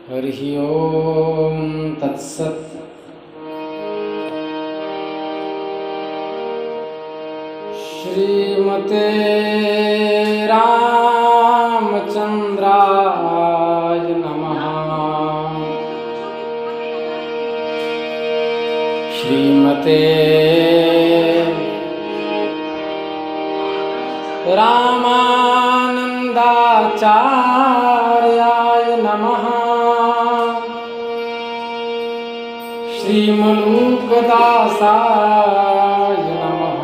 हरिः ओम तत्सत्। श्रीमते रामचंद्राय नमः। श्रीमते रामानंदाचार्याय नमः। श्रीमलूकदासाय नमः।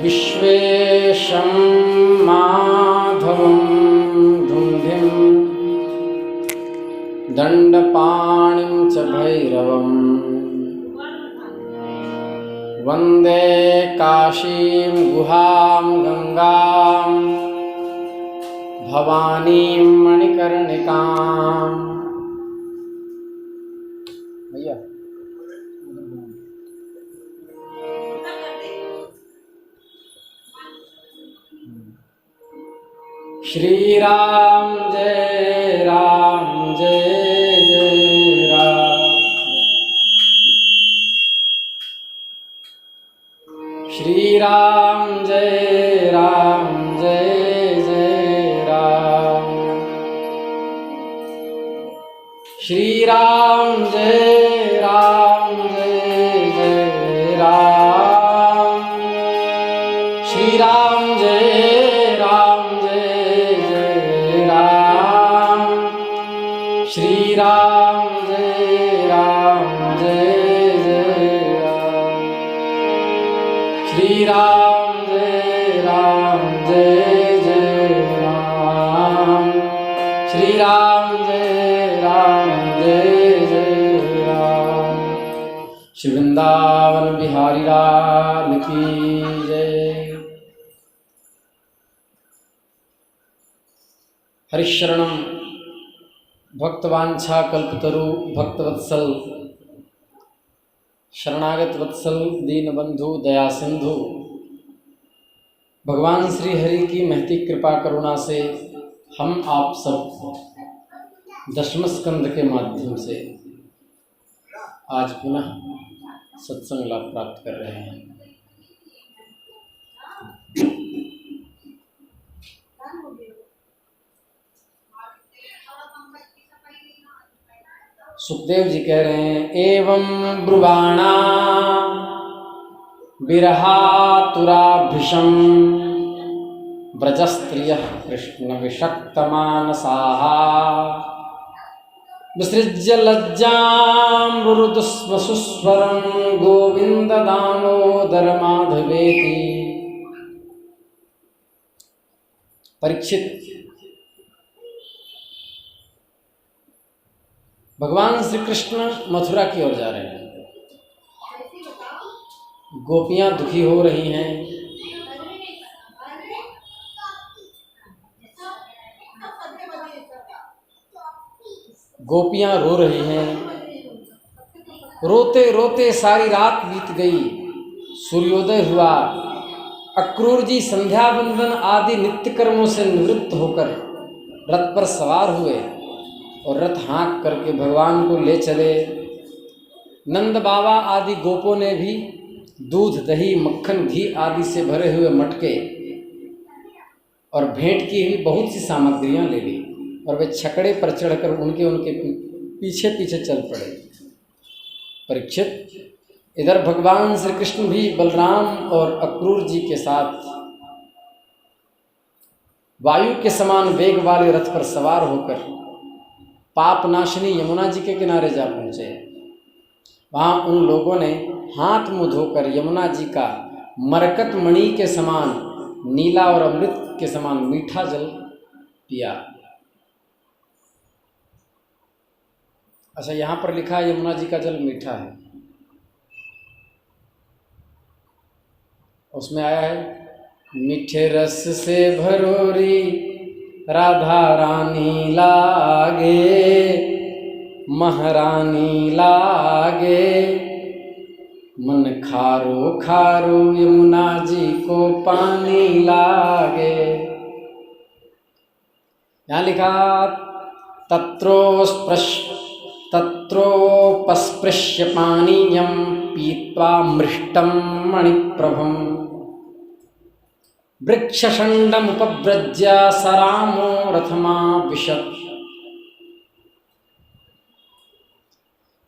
विश्वेशं माधवं धुन्धिं दण्डपाणिं च भैरवम् वन्दे काशीं गुहां गंगां भवानीं मणिकर्णिकां। भैया श्री राम जय राम। श्री राम जय राम। श्री राम जय राम। श्री राम जय राम। श्री राम जय राम। श्री राम जय राम। श्री राम जय राम। श्री वृंदावन बिहारी लाल की जय। हरिशरणम भक्तवांछा कल्पतरु भक्तवत्सल शरणागत वत्सल दीनबंधु दया सिंधु भगवान श्री हरि की महती कृपा करुणा से हम आप सब दशम स्कंद के माध्यम से आज पुनः सत्संग लाभ प्राप्त कर रहे हैं। सुखदेव जी कह रहे हैं एवं ब्रुवाणा विरहातुराभृशं ब्रजस्त्रियः कृष्ण विषक्तमानसाः विसृज्य लज्जां रुरुदुस्वसुस्वरं गोविंद दामोदर माधवेति। परीक्षित, भगवान श्री कृष्ण मथुरा की ओर जा रहे हैं। गोपियां दुखी हो रही हैं। गोपियां रो रही हैं। रोते रोते सारी रात बीत गई। सूर्योदय हुआ। अक्रूर जी संध्या वंदन आदि नित्य कर्मों से निवृत्त होकर रथ पर सवार हुए और रथ हाँक करके भगवान को ले चले। नंद बाबा आदि गोपों ने भी दूध दही मक्खन घी आदि से भरे हुए मटके और भेंट की हुई बहुत सी सामग्रियां ले ली और वे छकड़े पर चढ़कर उनके पीछे पीछे चल पड़े। परीक्षित, इधर भगवान श्री कृष्ण भी बलराम और अक्रूर जी के साथ वायु के समान वेग वाले रथ पर सवार होकर पाप नाशिनी यमुना जी के किनारे जा पहुँचे। वहाँ उन लोगों ने हाथ मुँह धोकर यमुना जी का मरकत मणि के समान नीला और अमृत के समान मीठा जल पिया। अच्छा, यहाँ पर लिखा है यमुना जी का जल मीठा है। उसमें आया है मीठे रस से भरोरी राधा रानी लागे महारानी लागे मन खारो खारो यमुना जी को पानी लागे। यहाँ लिखा तत्रोपस्पृश्य पानीयं पीत्वा मृष्टं मणिप्रभं वृक्षषण्डमुपव्रज्य सरामो रथमाविशत्।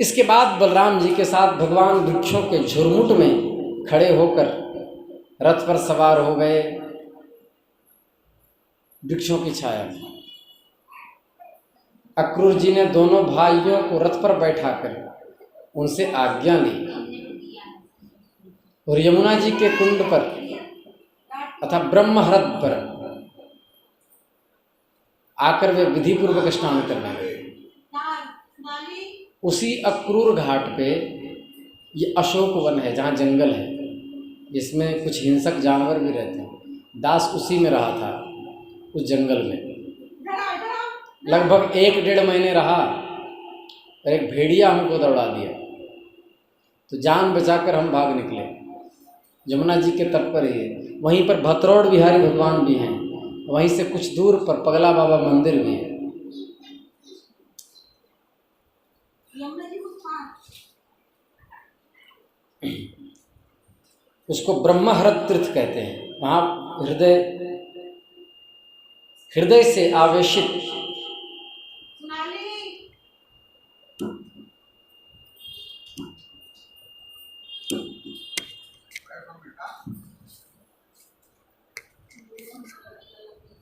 इसके बाद बलराम जी के साथ भगवान वृक्षों के झुरमुट में खड़े होकर रथ पर सवार हो गए वृक्षों की छाया में। अक्रूर जी ने दोनों भाइयों को रथ पर बैठाकर उनसे आज्ञा ली और यमुना जी के कुंड पर अथा ब्रह्महृद पर आकर वे विधि पूर्वक स्नान करने लगे। उसी अक्रूर घाट पे ये अशोक वन है जहाँ जंगल है, जिसमें कुछ हिंसक जानवर भी रहते हैं। दास उसी में रहा था, उस जंगल में लगभग 1-1.5 महीने रहा और एक भेड़िया हमको दौड़ा दिया, तो जान बचाकर हम भाग निकले। यमुना जी के तट पर ही है, वहीं पर भतरौड़ बिहारी भगवान भी हैं, वहीं से कुछ दूर पर पगला बाबा मंदिर भी है। उसको ब्रह्महृद तीर्थ कहते हैं। वहाँ हृदय से आवेशित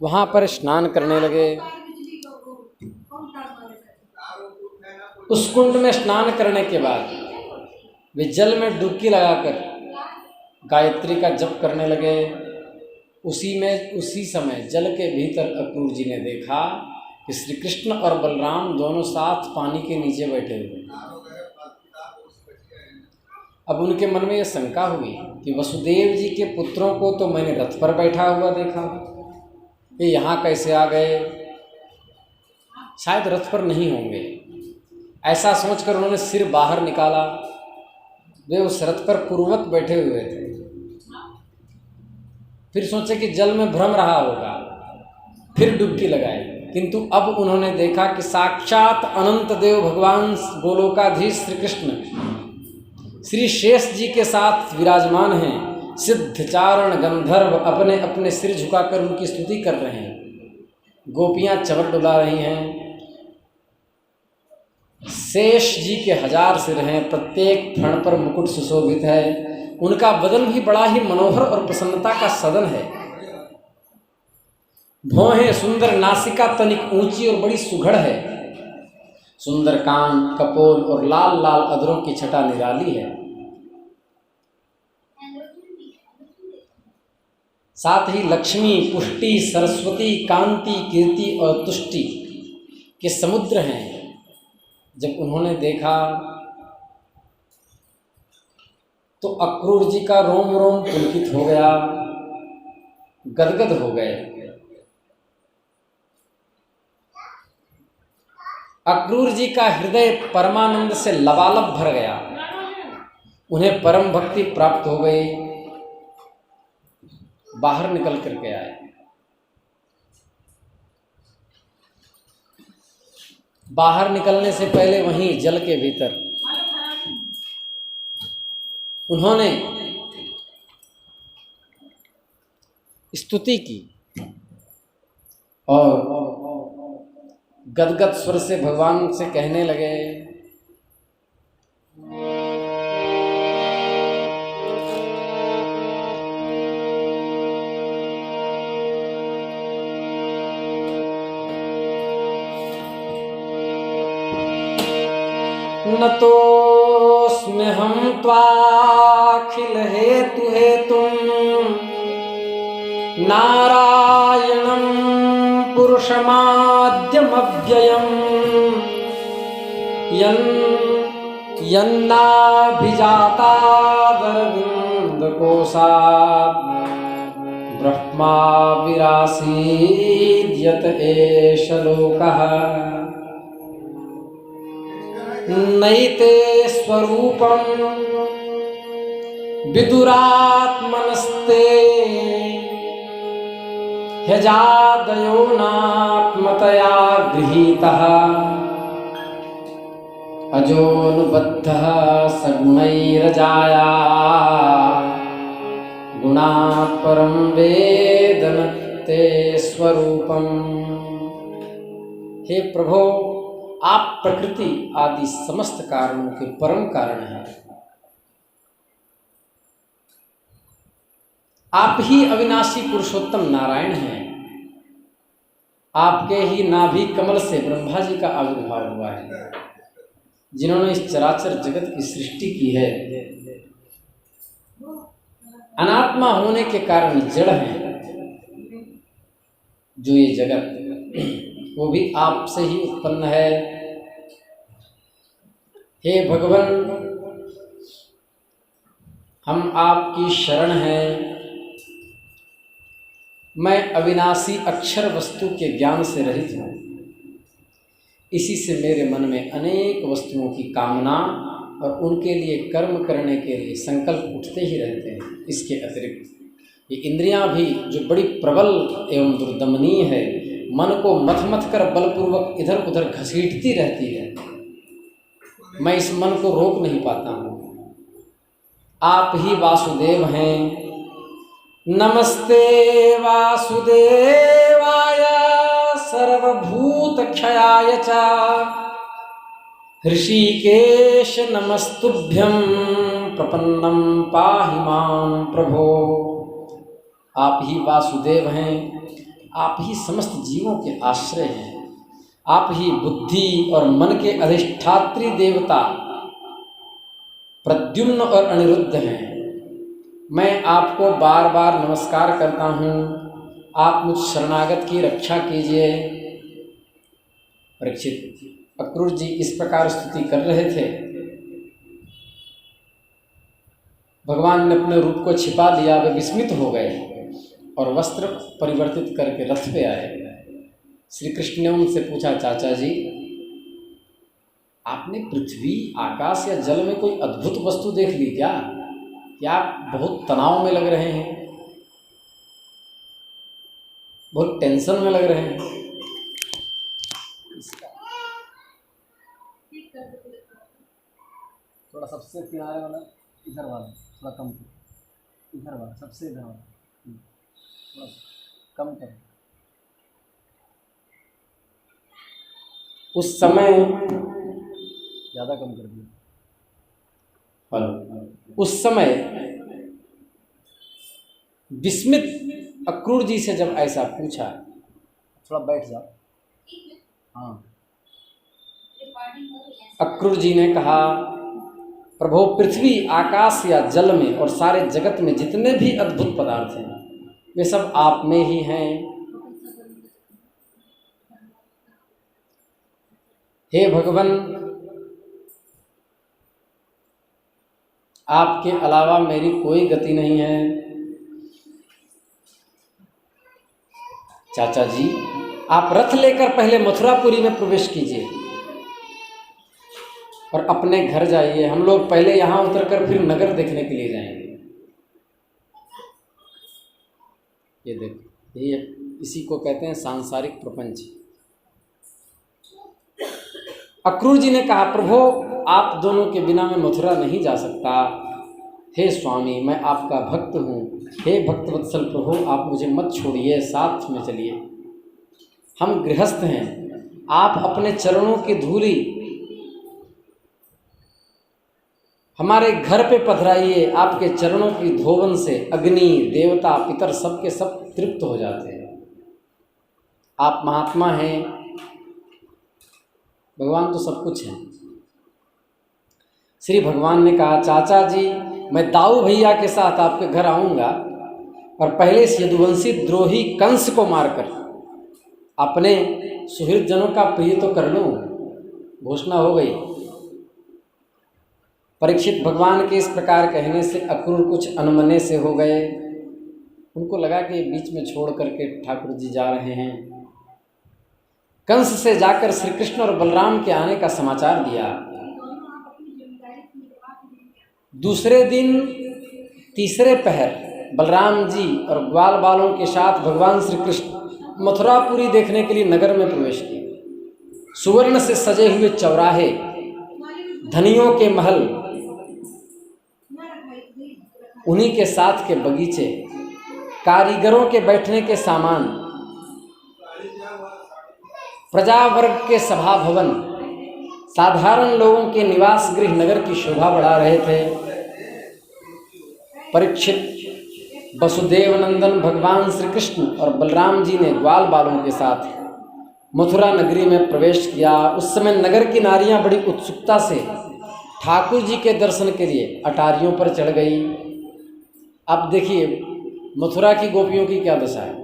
वहाँ पर स्नान करने लगे। उस कुंड में स्नान करने के बाद वे जल में डुबकी लगाकर गायत्री का जप करने लगे। उसी समय जल के भीतर अक्रूर जी ने देखा कि श्री कृष्ण और बलराम दोनों साथ पानी के नीचे बैठे हुए। अब उनके मन में यह शंका हुई कि वसुदेव जी के पुत्रों को तो मैंने रथ पर बैठा हुआ देखा, ये यहाँ कैसे आ गए? शायद रथ पर नहीं होंगे। ऐसा सोचकर उन्होंने सिर बाहर निकाला। वे उस रथ पर पूर्ववत बैठे हुए थे। फिर सोचे कि जल में भ्रम रहा होगा, फिर डुबकी लगाए, किंतु अब उन्होंने देखा कि साक्षात अनंत देव भगवान गोलोकाधीश श्री कृष्ण श्री शेष जी के साथ विराजमान हैं। सिद्धचारण गंधर्व अपने अपने सिर झुकाकर उनकी स्तुति कर रहे हैं। गोपियां चवर डुला रही हैं। शेष जी के 1000 सिर हैं, प्रत्येक फण पर मुकुट सुशोभित है। उनका बदन भी बड़ा ही मनोहर और प्रसन्नता का सदन है। भौहें सुंदर, नासिका तनिक ऊंची और बड़ी सुघड़ है। सुंदर कान, कपोल और लाल लाल अधरों की छटा निराली है। साथ ही लक्ष्मी, पुष्टि, सरस्वती, कांति, कीर्ति और तुष्टि के समुद्र हैं। जब उन्होंने देखा तो अक्रूर जी का रोम रोम पुलकित हो गया, गदगद हो गए। अक्रूर जी का हृदय परमानंद से लबालब भर गया। उन्हें परम भक्ति प्राप्त हो गई। बाहर निकल करके आए। बाहर निकलने से पहले वहीं जल के भीतर उन्होंने स्तुति की और गदगद स्वर से भगवान से कहने लगे, नतोऽस्म्यहं त्वाखिल हेतु हेतुं नारायणं पुरुषमाद्यमव्ययम् यन्नाभिजातादरविन्दकोशात् ब्रह्मा विरासीद्यत एष लोकः नैते स्वरूपं विदुरात्मनस्ते ह्यजादयो नात्मतया गृहीतः अजोनुबद्धः सगुणैरजाया गुणात् परं वेद न ते स्वरूपम्। हे प्रभो, आप प्रकृति आदि समस्त कारणों के परम कारण हैं। आप ही अविनाशी पुरुषोत्तम नारायण हैं। आपके ही नाभि कमल से ब्रह्मा जी का आविर्भाव हुआ है, जिन्होंने इस चराचर जगत की सृष्टि की है। अनात्मा होने के कारण जड़ हैं जो ये जगत, वो भी आपसे ही उत्पन्न है। हे भगवान, हम आपकी शरण हैं। मैं अविनाशी अक्षर वस्तु के ज्ञान से रहित हूँ। इसी से मेरे मन में अनेक वस्तुओं की कामना और उनके लिए कर्म करने के लिए संकल्प उठते ही रहते हैं। इसके अतिरिक्त ये इंद्रियां भी जो बड़ी प्रबल एवं दुर्दमनीय है, मन को मथ मथ कर बलपूर्वक इधर उधर घसीटती रहती है। मैं इस मन को रोक नहीं पाता हूँ। आप ही वासुदेव हैं। नमस्ते वासुदेवाय सर्वभूत क्षयाय च ऋषिकेश नमस्तुभ्यं प्रपन्नं पाहि मां प्रभो। आप ही वासुदेव हैं। आप ही समस्त जीवों के आश्रय हैं। आप ही बुद्धि और मन के अधिष्ठात्री देवता प्रद्युम्न और अनिरुद्ध हैं। मैं आपको बार बार नमस्कार करता हूँ। आप मुझ शरणागत की रक्षा कीजिए। परीक्षित, अक्रूर जी इस प्रकार स्तुति कर रहे थे। भगवान ने अपने रूप को छिपा लिया। वे विस्मित हो गए और वस्त्र परिवर्तित करके रथ पे आए। श्री कृष्ण ने उनसे पूछा, चाचा जी, आपने पृथ्वी, आकाश या जल में कोई अद्भुत वस्तु देख ली क्या? क्या आप बहुत तनाव में लग रहे हैं? बहुत टेंशन में लग रहे हैं? थोड़ा सबसे किनारे वाला, इधर वाला थोड़ा कम करो, इधर वाला सबसे इधर वाला थोड़ा कम करो। उस समय ज़्यादा कम कर दिया। उस समय विस्मित अक्रूर जी से जब ऐसा पूछा, थोड़ा बैठ जाओ। हाँ, अक्रूर जी ने कहा, प्रभु, पृथ्वी, आकाश या जल में और सारे जगत में जितने भी अद्भुत पदार्थ हैं, वे सब आप में ही हैं। हे भगवान, आपके अलावा मेरी कोई गति नहीं है। चाचा जी, आप रथ लेकर पहले मथुरापुरी में प्रवेश कीजिए और अपने घर जाइए। हम लोग पहले यहाँ उतरकर फिर नगर देखने के लिए जाएंगे। ये देखो, ये इसी को कहते हैं सांसारिक प्रपंच। अक्रूर जी ने कहा, प्रभु, आप दोनों के बिना मैं मथुरा नहीं जा सकता। हे स्वामी, मैं आपका भक्त हूँ। हे भक्तवत्सल प्रभु, आप मुझे मत छोड़िए, साथ में चलिए। हम गृहस्थ हैं। आप अपने चरणों की धूली हमारे घर पे पधराइए। आपके चरणों की धोवन से अग्नि, देवता, पितर सबके सब तृप्त हो जाते हैं। आप महात्मा हैं। भगवान तो सब कुछ है। श्री भगवान ने कहा, चाचा जी, मैं दाऊ भैया के साथ आपके घर आऊँगा और पहले इस यदुवंशी द्रोही कंस को मारकर अपने सुहृद जनों का प्रिय तो कर लूँ। घोषणा हो गई। परीक्षित, भगवान के इस प्रकार कहने से अक्रूर कुछ अनमने से हो गए। उनको लगा कि बीच में छोड़ करके ठाकुर जी जा रहे हैं। कंस से जाकर श्री कृष्ण और बलराम के आने का समाचार दिया। दूसरे दिन तीसरे पहर बलराम जी और ग्वाल बालों के साथ भगवान श्री कृष्ण मथुरापुरी देखने के लिए नगर में प्रवेश किए। सुवर्ण से सजे हुए चौराहे, धनियों के महल, उन्हीं के साथ के बगीचे, कारीगरों के बैठने के सामान, प्रजा वर्ग के सभा भवन, साधारण लोगों के निवास गृह नगर की शोभा बढ़ा रहे थे। परीक्षित, वसुदेव नंदन भगवान श्री कृष्ण और बलराम जी ने ग्वाल बालों के साथ मथुरा नगरी में प्रवेश किया। उस समय नगर की नारियां बड़ी उत्सुकता से ठाकुर जी के दर्शन के लिए अटारियों पर चढ़ गई। अब देखिए मथुरा की गोपियों की क्या दशा है।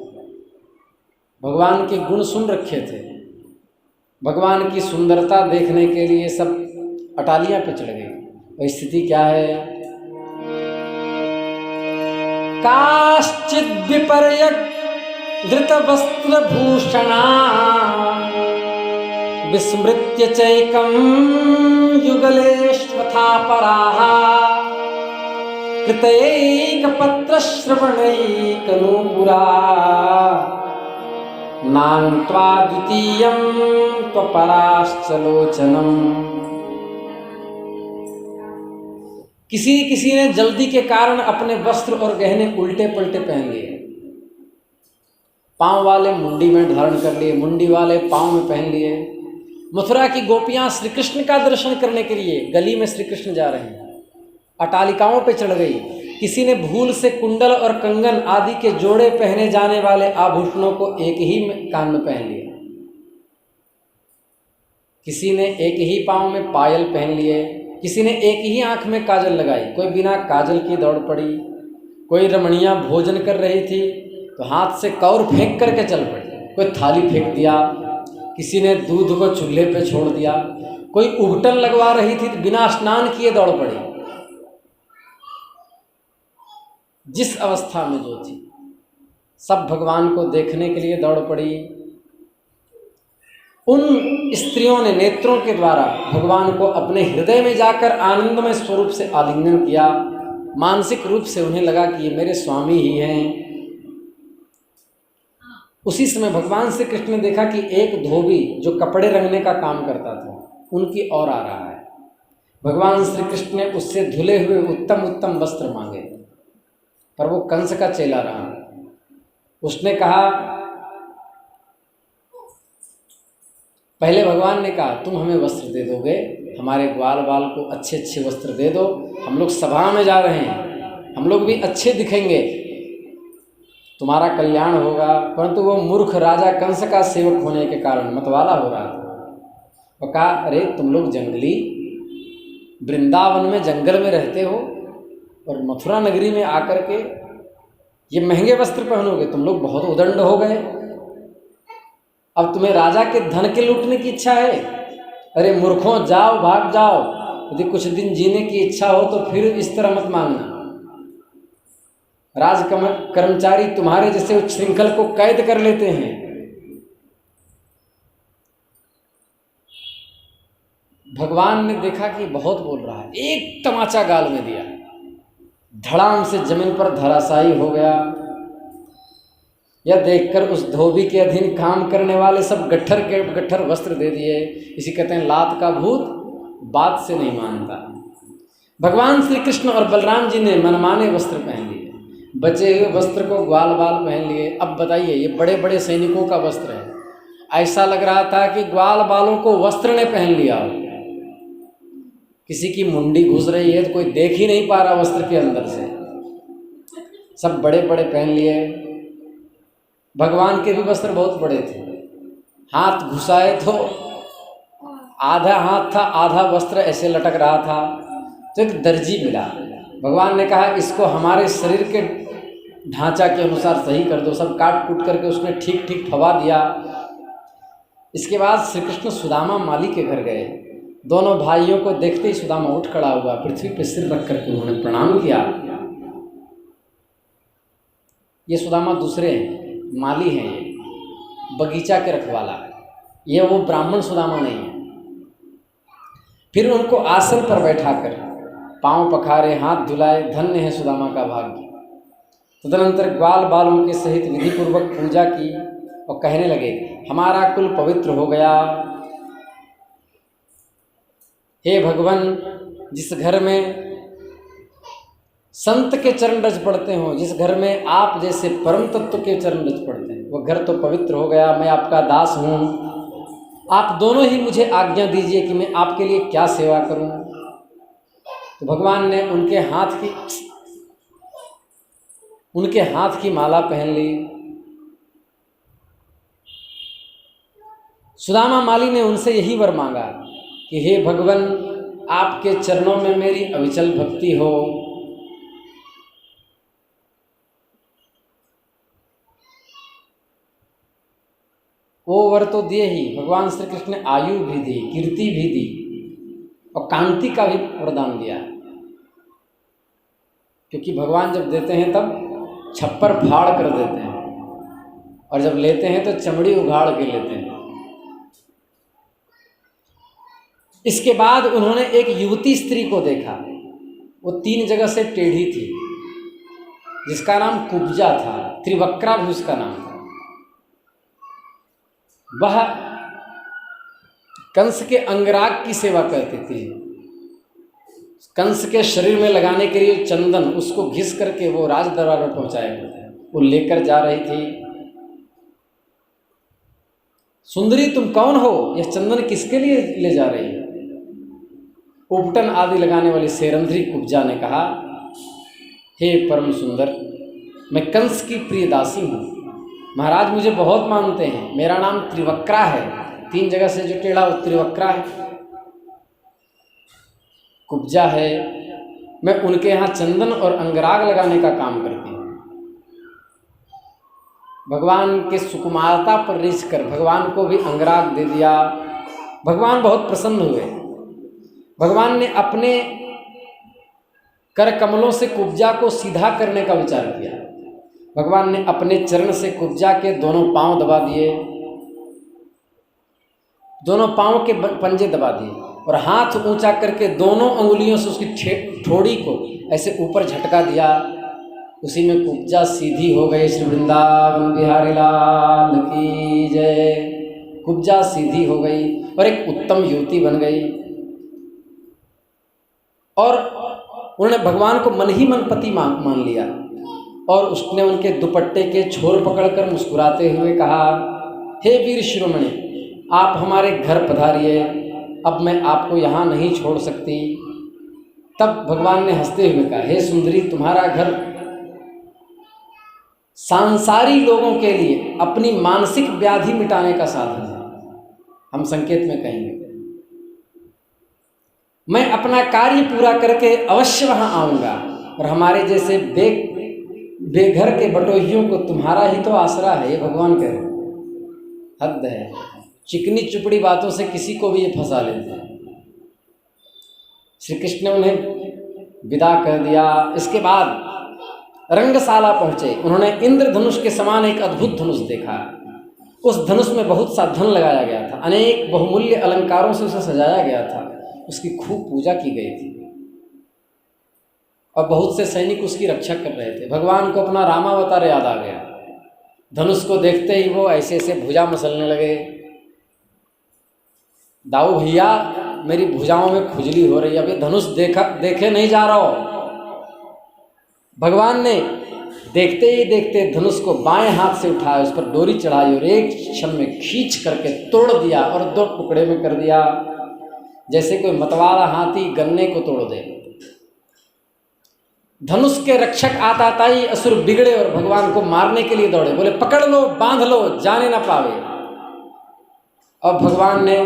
भगवान के गुण सुन रखे थे, भगवान की सुंदरता देखने के लिए सब अटालियां पे चढ़ गई। वह स्थिति क्या है। काश्चिद विपर्य धृत वस्त्र भूषणा विस्मृत्य चैकं युगलेष्वथा पराः कृतैक पत्र श्रवणैक नूपुरा नान्त्वा द्वितीयं त्वपराश्चलोचनम्। किसी ने जल्दी के कारण अपने वस्त्र और गहने उल्टे पलटे पहन लिए। पांव वाले मुंडी में धारण कर लिए, मुंडी वाले पांव में पहन लिए। मथुरा की गोपियां श्री कृष्ण का दर्शन करने के लिए गली में श्री कृष्ण जा रहे हैं, अटालिकाओं पे चढ़ गई। किसी ने भूल से कुंडल और कंगन आदि के जोड़े पहने जाने वाले आभूषणों को एक ही कान में पहन लिया। किसी ने एक ही पांव में पायल पहन लिए, किसी ने एक ही आंख में काजल लगाई, कोई बिना काजल की दौड़ पड़ी। कोई रमणियां भोजन कर रही थी तो हाथ से कौर फेंक करके चल पड़ी, कोई थाली फेंक दिया, किसी ने दूध को चूल्हे पे छोड़ दिया, कोई उबटन लगवा रही थी तो बिना स्नान किए दौड़ पड़ी। जिस अवस्था में जो थी सब भगवान को देखने के लिए दौड़ पड़ी। उन स्त्रियों ने नेत्रों के द्वारा भगवान को अपने हृदय में जाकर आनंदमय स्वरूप से आलिंगन किया। मानसिक रूप से उन्हें लगा कि ये मेरे स्वामी ही हैं। उसी समय भगवान श्री कृष्ण ने देखा कि एक धोबी जो कपड़े रंगने का काम करता था उनकी ओर आ रहा है। भगवान श्री कृष्ण ने उससे धुले हुए उत्तम उत्तम वस्त्र मांगे, पर वो कंस का चेला रहा। उसने कहा, पहले भगवान ने कहा तुम हमें वस्त्र दे दोगे, हमारे ग्वाल बाल को अच्छे अच्छे वस्त्र दे दो, हम लोग सभा में जा रहे हैं, हम लोग भी अच्छे दिखेंगे, तुम्हारा कल्याण होगा। परंतु वो मूर्ख राजा कंस का सेवक होने के कारण मतवाला हो रहा था। वो कहा, अरे तुम लोग जंगली, वृंदावन में जंगल में रहते हो और मथुरा नगरी में आकर के ये महंगे वस्त्र पहनोगे, तुम लोग बहुत उदंड हो गए। अब तुम्हें राजा के धन के लूटने की इच्छा है। अरे मूर्खों, जाओ, भाग जाओ। यदि कुछ दिन जीने की इच्छा हो तो फिर इस तरह मत मांगना। कर्मचारी तुम्हारे जैसे उच्छृंखल को कैद कर लेते हैं। भगवान ने देखा कि बहुत बोल रहा है, एक तमाचा गाल में दिया, धड़ाम से जमीन पर धराशायी हो गया। यह देखकर उस धोबी के अधीन काम करने वाले सब गट्ठर के गट्ठर वस्त्र दे दिए। इसी कहते हैं लात का भूत बात से नहीं मानता। भगवान श्री कृष्ण और बलराम जी ने मनमाने वस्त्र पहन लिए, बचे हुए वस्त्र को ग्वाल बाल पहन लिए। अब बताइए, ये बड़े बड़े सैनिकों का वस्त्र है। ऐसा लग रहा था कि ग्वाल बालों को वस्त्र ने पहन लिया हो। किसी की मुंडी घुस रही है तो कोई देख ही नहीं पा रहा वस्त्र के अंदर से, सब बड़े बड़े पहन लिए। भगवान के भी वस्त्र बहुत बड़े थे। हाथ घुसाए तो आधा हाथ था, आधा वस्त्र ऐसे लटक रहा था। तो एक दर्जी मिला, भगवान ने कहा इसको हमारे शरीर के ढांचा के अनुसार सही कर दो। सब काट कूट करके उसने ठीक ठीक फवा दिया। इसके बाद श्री कृष्ण सुदामा माली के घर गए। दोनों भाइयों को देखते ही सुदामा उठ खड़ा हुआ, पृथ्वी पर सिर रख करके उन्होंने प्रणाम किया। ये सुदामा दूसरे हैं, माली हैं, ये बगीचा के रखवाला, ये वो ब्राह्मण सुदामा नहीं है। फिर उनको आसन पर बैठाकर पांव पखारे, हाथ धुलाए, धन्य है सुदामा का भाग्य। तदनंतर ग्वाल बालों के सहित विधिपूर्वक पूजा की और कहने लगे, हमारा कुल पवित्र हो गया। हे भगवान, जिस घर में संत के चरण रज पड़ते हो, जिस घर में आप जैसे परम तत्व के चरण रज पड़ते हैं, वो घर तो पवित्र हो गया। मैं आपका दास हूँ, आप दोनों ही मुझे आज्ञा दीजिए कि मैं आपके लिए क्या सेवा करूँ। तो भगवान ने उनके हाथ की माला पहन ली। सुदामा माली ने उनसे यही वर मांगा कि हे भगवान, आपके चरणों में मेरी अविचल भक्ति हो। वो वर तो दिए ही, भगवान श्री कृष्ण ने आयु भी दी, कीर्ति भी दी और कांति का भी वरदान दिया। क्योंकि भगवान जब देते हैं तब छप्पर फाड़ कर देते हैं, और जब लेते हैं तो चमड़ी उघाड़ के लेते हैं। इसके बाद उन्होंने एक युवती स्त्री को देखा। वो 3 जगह से टेढ़ी थी, जिसका नाम कुब्जा था, त्रिवक्रा भी उसका नाम था। वह कंस के अंगराग की सेवा करती थी। कंस के शरीर में लगाने के लिए चंदन, उसको घिस करके वो राज दरबार में पहुंचाया करते हैं। वो लेकर जा रही थी। सुंदरी, तुम कौन हो? यह चंदन किसके लिए ले जा रही है? उपटन आदि लगाने वाली सेरंध्री कुब्जा ने कहा, हे परम सुंदर, मैं कंस की प्रिय दासी हूँ। महाराज मुझे बहुत मानते हैं। मेरा नाम त्रिवक्रा है। 3 जगह से जो टेढ़ा वो त्रिवक्रा है, कुब्जा है। मैं उनके यहाँ चंदन और अंगराग लगाने का काम करती हूँ। भगवान के सुकुमारता पर रिझ कर भगवान को भी अंगराग दे दिया। भगवान बहुत प्रसन्न हुए। भगवान ने अपने कर कमलों से कुब्जा को सीधा करने का विचार किया। भगवान ने अपने चरण से कुब्जा के दोनों पांव दबा दिए, दोनों पांव के पंजे दबा दिए और हाथ ऊंचा करके दोनों अंगुलियों से उसकी ठोड़ी को ऐसे ऊपर झटका दिया। उसी में कुब्जा सीधी हो गई। श्री वृंदावन बिहारी लाल की जय। कुब्जा सीधी हो गई और एक उत्तम युवती बन गई। और उन्होंने भगवान को मन ही मन पति मान लिया। और उसने उनके दुपट्टे के छोर पकड़कर मुस्कुराते हुए कहा, हे वीर शिरोमणि, आप हमारे घर पधारिए, अब मैं आपको यहाँ नहीं छोड़ सकती। तब भगवान ने हंसते हुए कहा, हे सुंदरी, तुम्हारा घर सांसारी लोगों के लिए अपनी मानसिक व्याधि मिटाने का साधन है। हम संकेत में कहेंगे, मैं अपना कार्य पूरा करके अवश्य वहाँ आऊँगा और हमारे जैसे बेघर के बटोहियों को तुम्हारा ही तो आसरा है। ये भगवान कह रहे। हद है, चिकनी चुपड़ी बातों से किसी को भी ये फंसा लेते हैं। श्री कृष्ण ने उन्हें विदा कर दिया। इसके बाद रंगशाला पहुँचे। उन्होंने इंद्रधनुष के समान एक अद्भुत धनुष देखा। उस धनुष में बहुत सा धन लगाया गया था। अनेक बहुमूल्य अलंकारों से उसे सजाया गया था। उसकी खूब पूजा की गई थी और बहुत से सैनिक उसकी रक्षा कर रहे थे। भगवान को अपना रामावतार याद आ गया। धनुष को देखते ही वो ऐसे ऐसे भुजा मसलने लगे। दाऊ भैया, मेरी भुजाओं में खुजली हो रही है, अभी धनुष देखे नहीं जा रहा हो। भगवान ने देखते ही देखते धनुष को बाएं हाथ से उठाया, उस पर डोरी चढ़ाई और एक क्षण में खींच करके तोड़ दिया और 2 टुकड़े में कर दिया, जैसे कोई मतवाला हाथी गन्ने को तोड़ दे। धनुष के रक्षक आता ही असुर बिगड़े और भगवान को मारने के लिए दौड़े। बोले, पकड़ लो, बांध लो, जाने ना पावे। और भगवान ने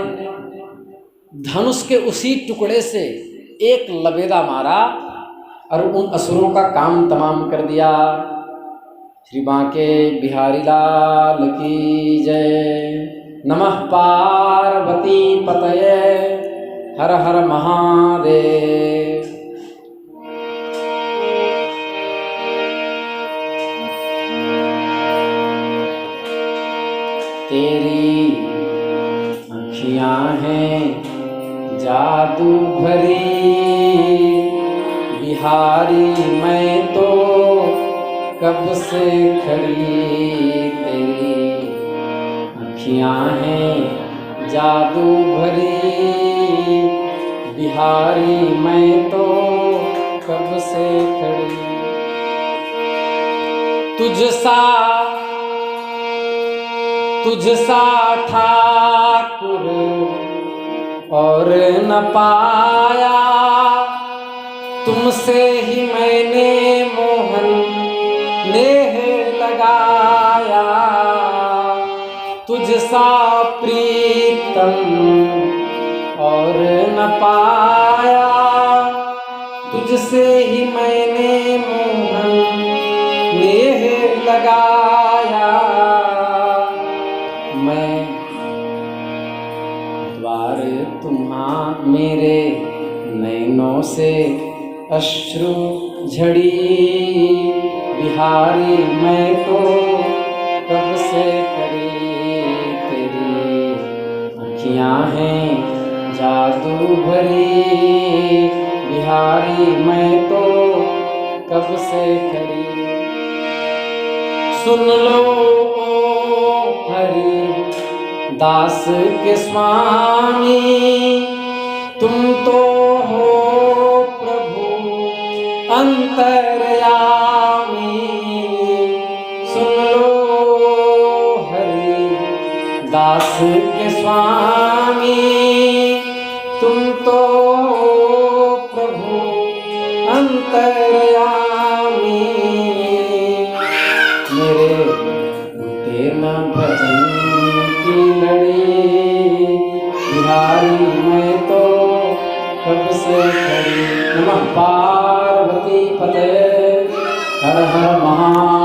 धनुष के उसी टुकड़े से एक लबेदा मारा और उन असुरों का काम तमाम कर दिया। श्री बांके बिहारी लाल की जय। नमः पार्वती पतये, हर हर महादेव। तेरी आँखियाँ हैं जादू भरी, बिहारी मैं तो कब से खड़ी तेरी अखियां हैं जादू भरी। बिहारी मैं तो कब से खड़ी। तुझ सा ठाकुर और न पाया, तुमसे ही मैंने मोहन नेह लगाया। तुझ सा प्रीतम और न पाया, तुझसे ही मैंने मोहन नेह लगाया। मैं द्वार तुम्हा मेरे नैनों से अश्रु झड़ी। बिहारी मैं तो कब से खड़ी तेरी अखियां हैं जादू भरी। बिहारी मैं तो कब से खड़ी। सुन लो हरि दास के स्वामी, तुम तो हो प्रभु अंतर्यामी। सुन लो हरि दास के स्वामी, तुम तो हो प्रभु अंतर्यामी। मेरे तेना भजन की लड़ी। बिहारी मैं तो कब से खड़ी। नमः पार्वती पते हर हर महा